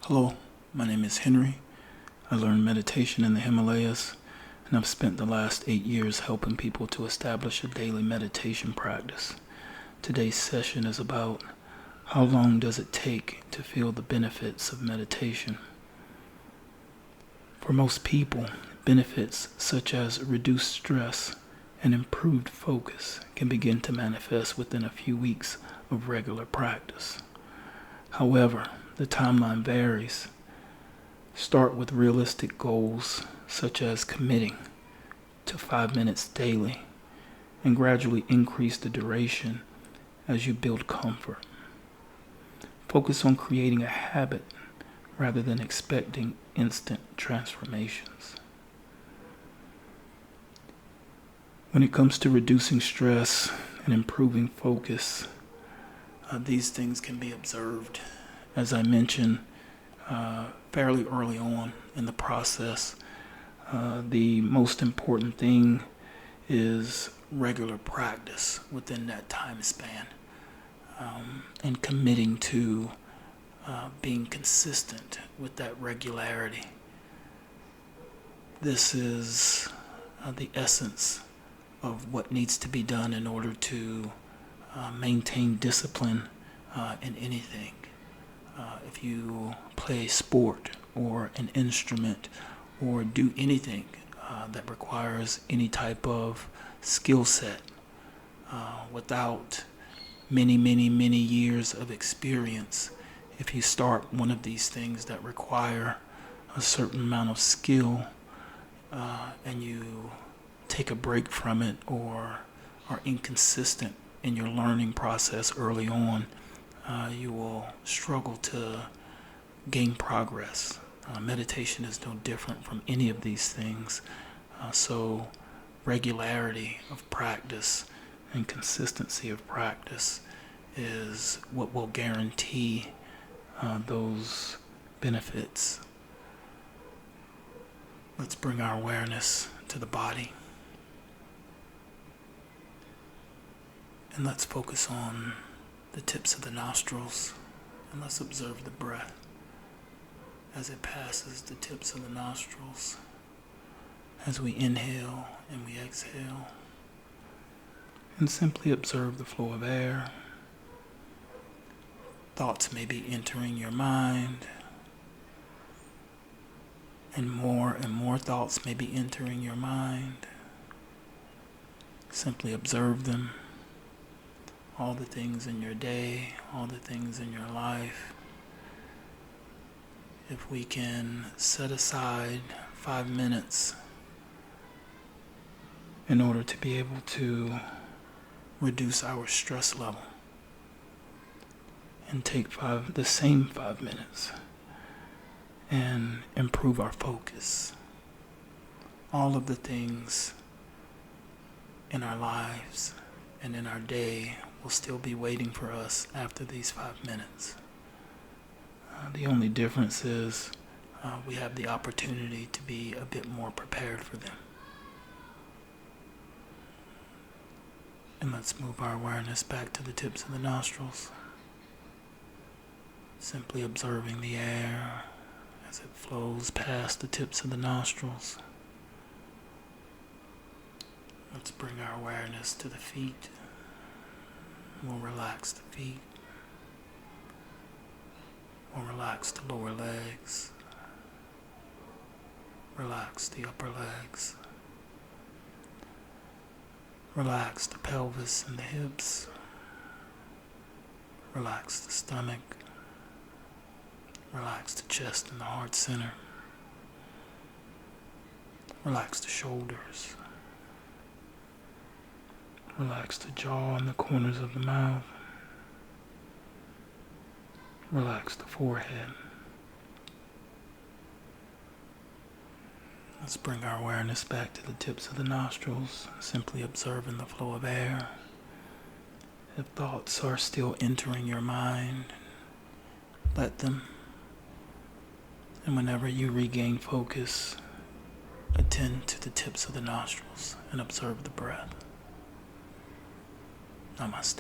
Hello, my name is Henry. I learned meditation in the Himalayas, and I've spent the last 8 years helping people to establish a daily meditation practice. Today's session is about how long does it take to feel the benefits of meditation. For most people, benefits such as reduced stress and improved focus can begin to manifest within a few weeks of regular practice. However, the timeline varies. Start with realistic goals such as committing to 5 minutes daily and gradually increase the duration as you build comfort. Focus on creating a habit rather than expecting instant transformations. When it comes to reducing stress and improving focus, these things can be observed, as I mentioned, fairly early on in the process. The most important thing is regular practice within that time span, and committing to being consistent with that regularity. This is the essence of what needs to be done in order to maintain discipline in anything. If you play a sport or an instrument or do anything that requires any type of skill set, without many years of experience, if you start one of these things that require a certain amount of skill and you take a break from it or are inconsistent in your learning process early on, you will struggle to gain progress. Meditation is no different from any of these things. So regularity of practice and consistency of practice is what will guarantee those benefits. Let's bring our awareness to the body. And let's focus on the tips of the nostrils, and let's observe the breath as it passes the tips of the nostrils, as we inhale and we exhale, and simply observe the flow of air. Thoughts may be entering your mind, and more thoughts may be entering your mind. Simply observe them. All the things in your day, all the things in your life. If we can set aside 5 minutes in order to be able to reduce our stress level, and take the same 5 minutes and improve our focus, all of the things in our lives and in our day will still be waiting for us after these 5 minutes. The only difference is we have the opportunity to be a bit more prepared for them. And let's move our awareness back to the tips of the nostrils, simply observing the air as it flows past the tips of the nostrils. Let's bring our awareness to the feet. We'll relax the feet. We'll relax the lower legs. Relax the upper legs. Relax the pelvis and the hips. Relax the stomach. Relax the chest and the heart center. Relax the shoulders. Relax the jaw and the corners of the mouth. Relax the forehead. Let's bring our awareness back to the tips of the nostrils, simply observing the flow of air. If thoughts are still entering your mind, let them. And whenever you regain focus, attend to the tips of the nostrils and observe the breath. Namaste.